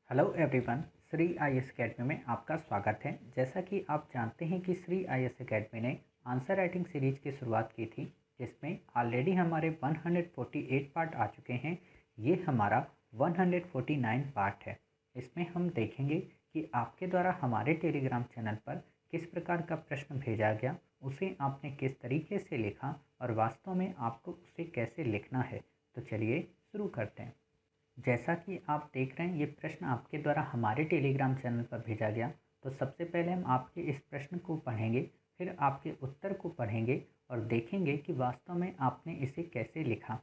Hello everyone, Shri IAS academy में आपका स्वागत है। जैसा कि आप जानते हैं कि श्री आईएएस एकेडमी ने आंसर राइटिंग सीरीज की शुरुआत की थी, जिसमें ऑलरेडी हमारे 148 पार्ट आ चुके हैं। ये हमारा 149 पार्ट है। इसमें हम देखेंगे कि आपके द्वारा हमारे टेलीग्राम चैनल पर किस प्रकार का प्रश्न भेजा गया, उसे आपने किस तरीके से लिखा और वास्तव में आपको उसे कैसे लिखना है। तो चलिए शुरू करते हैं। जैसा कि आप देख रहे हैं, ये प्रश्न आपके द्वारा हमारे टेलीग्राम चैनल पर भेजा गया। तो सबसे पहले हम आपके इस प्रश्न को पढ़ेंगे, फिर आपके उत्तर को पढ़ेंगे और देखेंगे कि वास्तव में आपने इसे कैसे लिखा।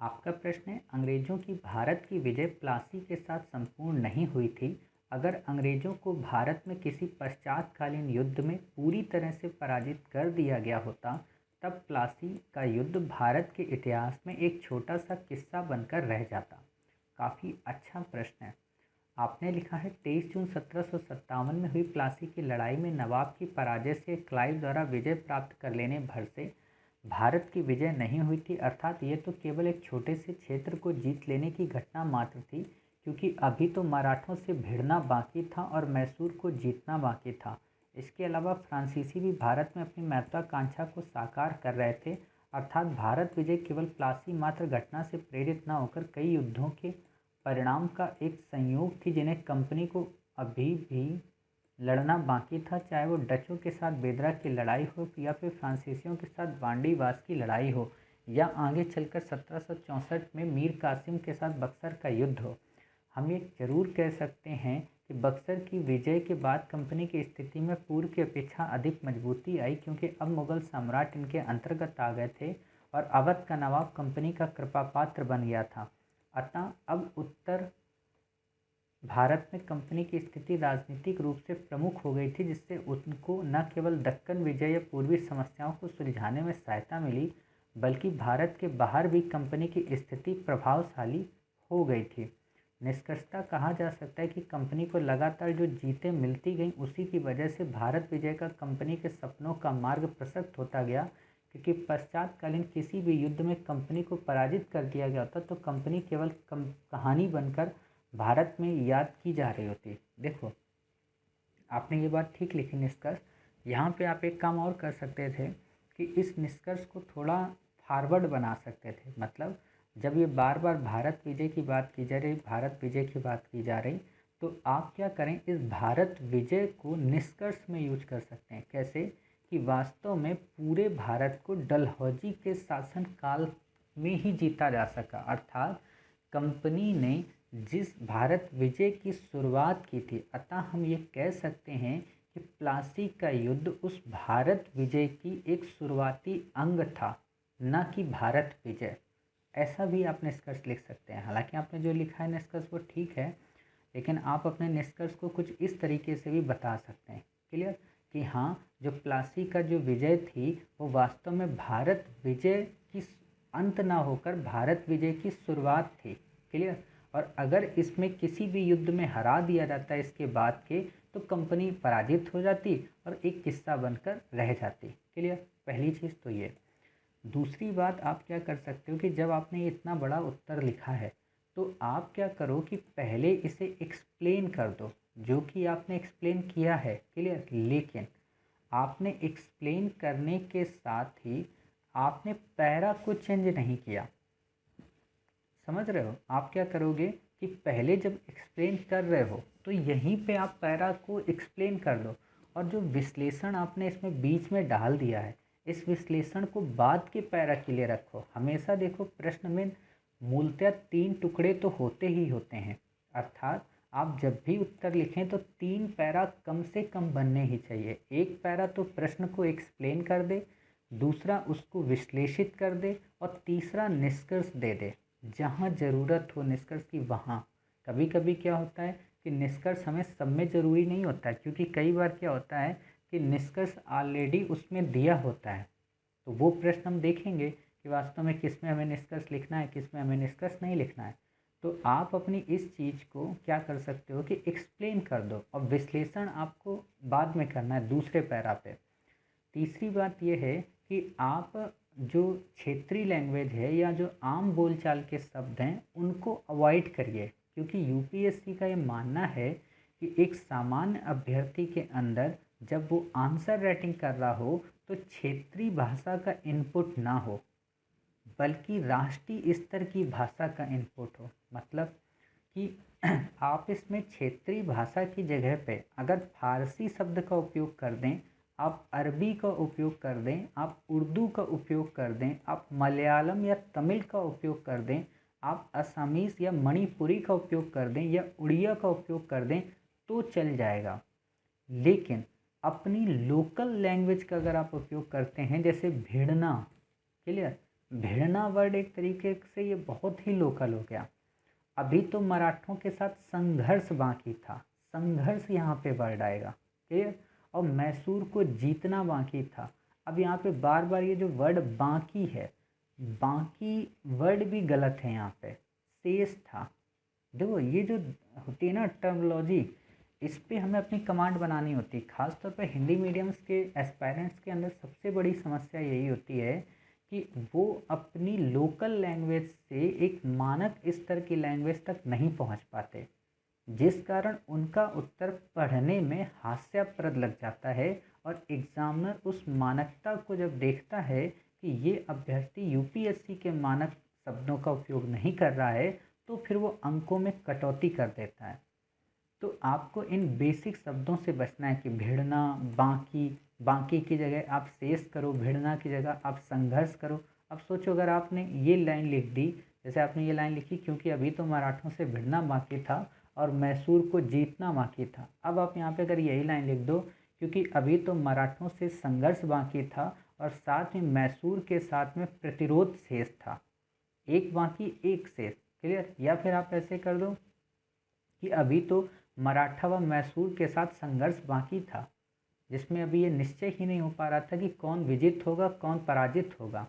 आपका प्रश्न है, अंग्रेजों की भारत की विजय प्लासी के साथ संपूर्ण नहीं हुई थी। अगर अंग्रेजों को भारत में किसी पश्चातकालीन युद्ध में पूरी तरह से पराजित कर दिया गया होता, तब प्लासी का युद्ध भारत के इतिहास में एक छोटा सा किस्सा बनकर रह जाता। काफ़ी अच्छा प्रश्न है। आपने लिखा है 23 जून 1757 में हुई प्लासी की लड़ाई में नवाब की पराजय से क्लाइव द्वारा विजय प्राप्त कर लेने भर से भारत की विजय नहीं हुई थी, अर्थात ये तो केवल एक छोटे से क्षेत्र को जीत लेने की घटना मात्र थी, क्योंकि अभी तो मराठों से भिड़ना बाकी था और मैसूर को जीतना बाकी था। इसके अलावा फ्रांसीसी भी भारत में अपनी महत्वाकांक्षा को साकार कर रहे थे, अर्थात भारत विजय केवल प्लासी मात्र घटना से प्रेरित न होकर कई युद्धों के परिणाम का एक संयोग थी, जिन्हें कंपनी को अभी भी लड़ना बाकी था, चाहे वो डचों के साथ बेदरा की लड़ाई हो या फिर फ्रांसीसियों के साथ बांडीवास की लड़ाई हो, या आगे चलकर 1764 में मीर कासिम के साथ बक्सर का युद्ध हो। हम ये जरूर कह सकते हैं कि बक्सर की विजय के बाद कंपनी की स्थिति में पूर्व की अपेक्षा अधिक मजबूती आई, क्योंकि अब मुगल सम्राट इनके अंतर्गत आ गए थे और अवध का नवाब कंपनी का कृपा पात्र बन गया था। अतः अब उत्तर भारत में कंपनी की स्थिति राजनीतिक रूप से प्रमुख हो गई थी, जिससे उनको न केवल दक्कन विजय या पूर्वी समस्याओं को सुलझाने में सहायता मिली, बल्कि भारत के बाहर भी कंपनी की स्थिति प्रभावशाली हो गई थी। निष्कर्षतः कहा जा सकता है कि कंपनी को लगातार जो जीतें मिलती गईं, उसी की वजह से भारत विजय का कंपनी के सपनों का मार्ग प्रशस्त होता गया, क्योंकि पश्चातकालीन किसी भी युद्ध में कंपनी को पराजित कर दिया गया होता तो कंपनी केवल कहानी बनकर भारत में याद की जा रही होती। देखो, आपने ये बात ठीक लिखी निष्कर्ष। यहाँ पे आप एक काम और कर सकते थे कि इस निष्कर्ष को थोड़ा फॉरवर्ड बना सकते थे। मतलब जब ये बार बार भारत विजय की बात की जा रही, भारत विजय की बात की जा रही, तो आप क्या करें, इस भारत विजय को निष्कर्ष में यूज कर सकते हैं। कैसे कि वास्तव में पूरे भारत को डलहौजी के शासन काल में ही जीता जा सका, अर्थात कंपनी ने जिस भारत विजय की शुरुआत की थी, अतः हम ये कह सकते हैं कि प्लासी का युद्ध उस भारत विजय की एक शुरुआती अंग था, न कि भारत विजय। ऐसा भी आप निष्कर्ष लिख सकते हैं। हालांकि आपने जो लिखा है निष्कर्ष वो ठीक है, लेकिन आप अपने निष्कर्ष को कुछ इस तरीके से भी बता सकते हैं। क्लियर? कि हाँ, जो प्लासी का जो विजय थी वो वास्तव में भारत विजय की अंत ना होकर भारत विजय की शुरुआत थी। क्लियर? और अगर इसमें किसी भी युद्ध में हरा दिया जाता है इसके बाद के, तो कंपनी पराजित हो जाती और एक किस्सा बनकर रह जाती। क्लियर? पहली चीज़ तो ये। दूसरी बात आप क्या कर सकते हो कि जब आपने इतना बड़ा उत्तर लिखा है, तो आप क्या करो कि पहले इसे एक्सप्लेन कर दो, जो कि आपने एक्सप्लेन किया है। क्लियर? लेकिन आपने एक्सप्लेन करने के साथ ही आपने पैरा को चेंज नहीं किया। समझ रहे हो? आप क्या करोगे कि पहले जब एक्सप्लेन कर रहे हो तो यहीं पे आप पैरा को एक्सप्लेन कर दो, और जो विश्लेषण आपने इसमें बीच में डाल दिया है, इस विश्लेषण को बाद के पैरा के लिए रखो। हमेशा देखो, प्रश्न में मूलतः 3 टुकड़े तो होते ही होते हैं, अर्थात आप जब भी उत्तर लिखें तो 3 पैरा कम से कम बनने ही चाहिए। एक पैरा तो प्रश्न को एक्सप्लेन कर दे, दूसरा उसको विश्लेषित कर दे, और तीसरा निष्कर्ष दे दे। जहाँ ज़रूरत हो निष्कर्ष की वहाँ। कभी कभी क्या होता है कि निष्कर्ष हमें सब में ज़रूरी नहीं होता है, क्योंकि कई बार क्या होता है कि निष्कर्ष ऑलरेडी उसमें दिया होता है। तो वो प्रश्न हम देखेंगे कि वास्तव में किस में हमें निष्कर्ष लिखना है, किस में हमें निष्कर्ष नहीं लिखना है। तो आप अपनी इस चीज़ को क्या कर सकते हो कि एक्सप्लेन कर दो, और विश्लेषण आपको बाद में करना है दूसरे पैरा पे। तीसरी बात यह है कि आप जो क्षेत्रीय लैंग्वेज है या जो आम बोलचाल के शब्द हैं उनको अवॉइड करिए। क्योंकि यूपीएससी का ये मानना है कि एक सामान्य अभ्यर्थी के अंदर जब वो आंसर राइटिंग कर रहा हो तो क्षेत्रीय भाषा का इनपुट ना हो, बल्कि राष्ट्रीय स्तर की भाषा का इनपुट हो। मतलब कि आप इसमें क्षेत्रीय भाषा की जगह पे अगर फारसी शब्द का उपयोग कर दें, आप अरबी का उपयोग कर दें, आप उर्दू का उपयोग कर दें, आप मलयालम या तमिल का उपयोग कर दें, आप असमीज़ या मणिपुरी का उपयोग कर दें या उड़िया का उपयोग कर दें तो चल जाएगा। लेकिन अपनी लोकल लैंग्वेज का अगर आप उपयोग करते हैं, जैसे भिड़ना, क्लियर, भिड़ना वर्ड एक तरीके से ये बहुत ही लोकल हो गया। अभी तो मराठों के साथ संघर्ष बाकी था, संघर्ष यहाँ पे वर्ड आएगा, क्लियर। और मैसूर को जीतना बाकी था। अब यहाँ पे बार बार ये जो वर्ड बाकी है, बाकी वर्ड भी गलत है, यहाँ पे शेष था। देखो ये जो होती है ना टर्मोलॉजी, इस पे हमें अपनी कमांड बनानी होती है। खासतौर पर हिंदी मीडियम्स के एस्पायरेंट्स के अंदर सबसे बड़ी समस्या यही होती है कि वो अपनी लोकल लैंग्वेज से एक मानक स्तर की लैंग्वेज तक नहीं पहुंच पाते, जिस कारण उनका उत्तर पढ़ने में हास्यास्पद लग जाता है। और एग्जामिनर उस मानकता को जब देखता है कि ये अभ्यर्थी यूपीएससी के मानक शब्दों का उपयोग नहीं कर रहा है, तो फिर वो अंकों में कटौती कर देता है। तो आपको इन बेसिक शब्दों से बचना है कि भिड़ना, बाकी, बाकी की जगह आप शेष करो, भिड़ना की जगह आप संघर्ष करो। अब सोचो अगर आपने ये लाइन लिख दी, जैसे आपने ये लाइन लिखी, क्योंकि अभी तो मराठों से भिड़ना बाकी था और मैसूर को जीतना बाकी था। अब आप यहाँ पे अगर यही लाइन लिख दो, क्योंकि अभी तो मराठों से संघर्ष बाकी था और साथ में मैसूर के साथ में प्रतिरोध शेष था, एक बाकी एक शेष, क्लियर। या फिर आप ऐसे कर दो कि अभी तो मराठा व मैसूर के साथ संघर्ष बाकी था, जिसमें अभी ये निश्चय ही नहीं हो पा रहा था कि कौन विजित होगा कौन पराजित होगा।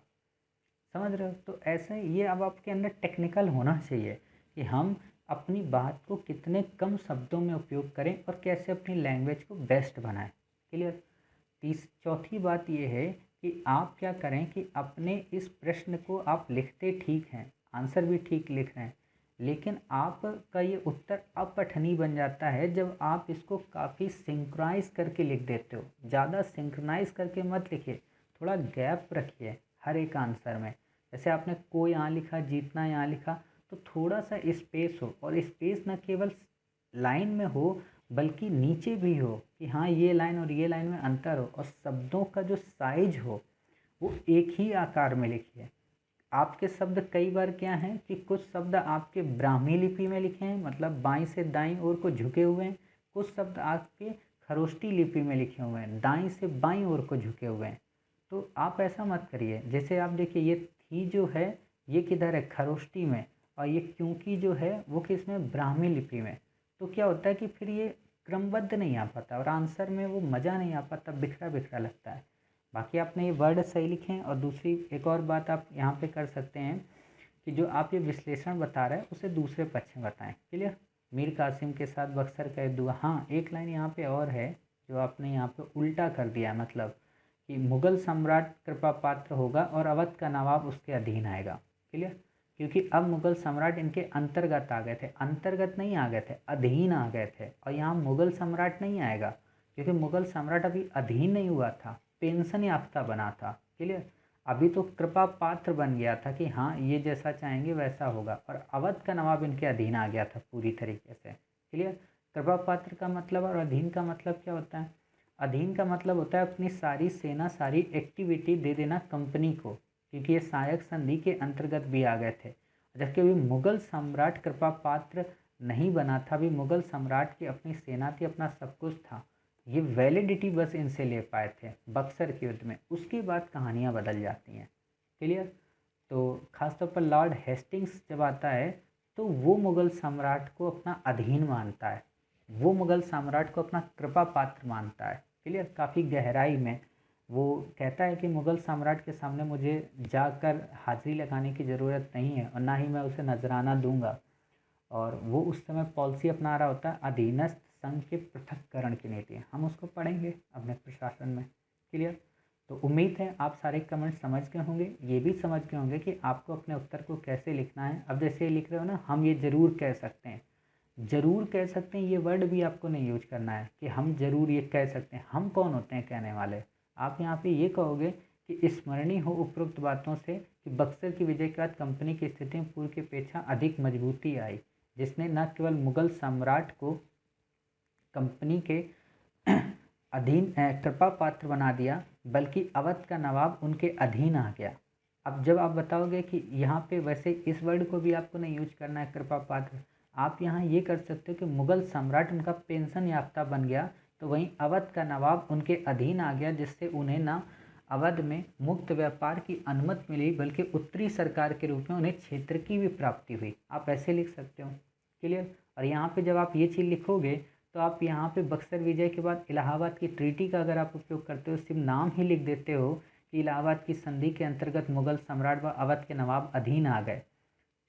समझ रहे हो? तो ऐसे ये अब आपके अंदर टेक्निकल होना चाहिए कि हम अपनी बात को कितने कम शब्दों में उपयोग करें और कैसे अपनी लैंग्वेज को बेस्ट बनाएं। क्लियर। चौथी बात ये है कि आप क्या करें कि अपने इस प्रश्न को आप लिखते ठीक हैं, आंसर भी ठीक लिख रहे हैं, लेकिन आपका ये उत्तर अपठनीय बन जाता है जब आप इसको काफ़ी सिंक्रोनाइज करके लिख देते हो। ज़्यादा सिंक्रोनाइज करके मत लिखिए, थोड़ा गैप रखिए हर एक आंसर में। जैसे आपने को यहाँ लिखा, जीतना यहाँ लिखा, तो थोड़ा सा स्पेस हो, और स्पेस न केवल लाइन में हो बल्कि नीचे भी हो कि हाँ ये लाइन और ये लाइन में अंतर हो, और शब्दों का जो साइज हो वो एक ही आकार में लिखिए। आपके शब्द कई बार क्या हैं कि कुछ शब्द आपके ब्राह्मी लिपि में लिखे हैं, मतलब बाईं से दाईं ओर को झुके हुए हैं, कुछ शब्द आपके खरोष्टी लिपि में लिखे हुए हैं, दाईं से बाईं ओर को झुके हुए हैं। तो आप ऐसा मत करिए। जैसे आप देखिए ये थी जो है ये किधर है, खरोष्टी में, और ये क्योंकि जो है वो किस में, ब्राह्मी लिपि में। तो क्या होता है कि फिर ये क्रमबद्ध नहीं आ पाता और आंसर में वो मज़ा नहीं आ पाता, बिखरा बिखरा लगता है। बाकी आपने ये वर्ड सही लिखे हैं। और दूसरी एक और बात आप यहाँ पे कर सकते हैं कि जो आप ये विश्लेषण बता रहे हैं उसे दूसरे पक्ष में बताएं। क्लियर। मीर कासिम के साथ बक्सर का दुआ। हाँ, एक लाइन यहाँ पे और है जो आपने यहाँ पे उल्टा कर दिया, मतलब कि मुगल सम्राट कृपा पात्र होगा और अवध का नवाब उसके अधीन आएगा। क्लियर। क्योंकि अब मुगल सम्राट इनके अंतर्गत आ गए थे, अंतर्गत नहीं आ गए थे, अधीन आ गए थे। और यहाँ मुगल सम्राट नहीं आएगा क्योंकि मुगल सम्राट अभी अधीन नहीं हुआ था, पेंशन याफ्ता बना था। क्लियर। अभी तो कृपा पात्र बन गया था कि हाँ ये जैसा चाहेंगे वैसा होगा, और अवध का नवाब इनके अधीन आ गया था पूरी तरीके से। क्लियर। कृपा पात्र का मतलब और अधीन का मतलब क्या होता है? अधीन का मतलब होता है अपनी सारी सेना, सारी एक्टिविटी दे देना कंपनी को, क्योंकि ये सहायक संधि के अंतर्गत भी आ गए थे। जबकि अभी मुगल सम्राट कृपा पात्र नहीं बना था, अभी मुगल सम्राट की अपनी सेना थी, अपना सब कुछ था। ये वैलिडिटी बस इनसे ले पाए थे बक्सर के युद्ध में, उसके बाद कहानियाँ बदल जाती हैं। क्लियर। तो खासतौर पर लॉर्ड हेस्टिंग्स जब आता है तो वो मुगल सम्राट को अपना अधीन मानता है, वो मुगल सम्राट को अपना कृपा पात्र मानता है। क्लियर। काफ़ी गहराई में वो कहता है कि मुगल सम्राट के सामने मुझे जाकर हाजिरी लगाने की ज़रूरत नहीं है और ना ही मैं उसे नजराना दूंगा। और वो उस समय पॉलिसी अपना रहा होता है अधीनस्थ संघ के पृथक्करण की नीति। हम उसको पढ़ेंगे अपने प्रशासन में। क्लियर। तो उम्मीद है आप सारे कमेंट समझ गए होंगे, ये भी समझ गए होंगे कि आपको अपने उत्तर को कैसे लिखना है। अब जैसे लिख रहे हो ना, हम ये ज़रूर कह सकते हैं, ज़रूर कह सकते हैं ये वर्ड भी आपको नहीं यूज करना है कि हम ज़रूर ये कह सकते हैं। हम कौन होते हैं कहने वाले। आप यहाँ पे ये कहोगे कि स्मरणीय हो उपरोक्त बातों से कि बक्सर की विजय के बाद कंपनी की स्थिति में पूर्व की अपेक्षा अधिक मजबूती आई, जिसने न केवल मुगल सम्राट को कंपनी के अधीन कृपा पात्र बना दिया, बल्कि अवध का नवाब उनके अधीन आ गया। अब जब आप बताओगे कि यहाँ पे वैसे इस वर्ड को भी आपको नहीं यूज करना है कृपा पात्र, आप यहाँ ये कर सकते हो कि मुगल सम्राट उनका पेंशन याफ्ता बन गया, तो वहीं अवध का नवाब उनके अधीन आ गया, जिससे उन्हें ना अवध में मुक्त व्यापार की अनुमति मिली, बल्कि उत्तरी सरकार के रूप में उन्हें क्षेत्र की भी प्राप्ति हुई। आप ऐसे लिख सकते हो। क्लियर। और यहाँ पे जब आप ये चीज़ लिखोगे तो आप यहाँ पे बक्सर विजय के बाद इलाहाबाद की ट्रीटी का अगर आप उपयोग करते हो, सिर्फ नाम ही लिख देते हो कि इलाहाबाद की संधि के अंतर्गत मुगल सम्राट व अवध के नवाब अधीन आ गए,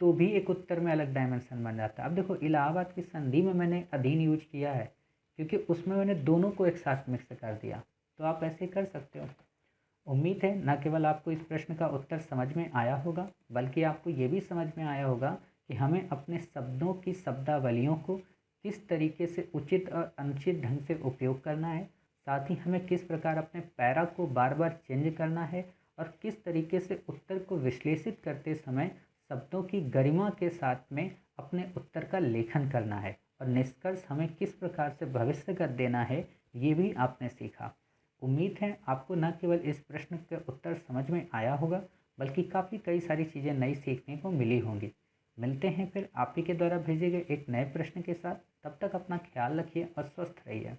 तो भी एक उत्तर में अलग डायमेंशन बन जाता है। अब देखो इलाहाबाद की संधि में मैंने अधीन यूज किया है क्योंकि उसमें मैंने दोनों को एक साथ मिक्स कर दिया, तो आप ऐसे कर सकते हो। उम्मीद है न केवल आपको इस प्रश्न का उत्तर समझ में आया होगा, बल्कि आपको ये भी समझ में आया होगा कि हमें अपने शब्दों की शब्दावलियों को किस तरीके से उचित और अनुचित ढंग से उपयोग करना है, साथ ही हमें किस प्रकार अपने पैरा को बार बार चेंज करना है और किस तरीके से उत्तर को विश्लेषित करते समय शब्दों की गरिमा के साथ में अपने उत्तर का लेखन करना है और निष्कर्ष हमें किस प्रकार से भविष्यगत देना है, ये भी आपने सीखा। उम्मीद है आपको न केवल इस प्रश्न का उत्तर समझ में आया होगा, बल्कि काफ़ी कई सारी चीज़ें नई सीखने को मिली होंगी। मिलते हैं फिर आप ही के द्वारा भेजे गए एक नए प्रश्न के साथ। तब तक अपना ख्याल रखिए और स्वस्थ रहिए।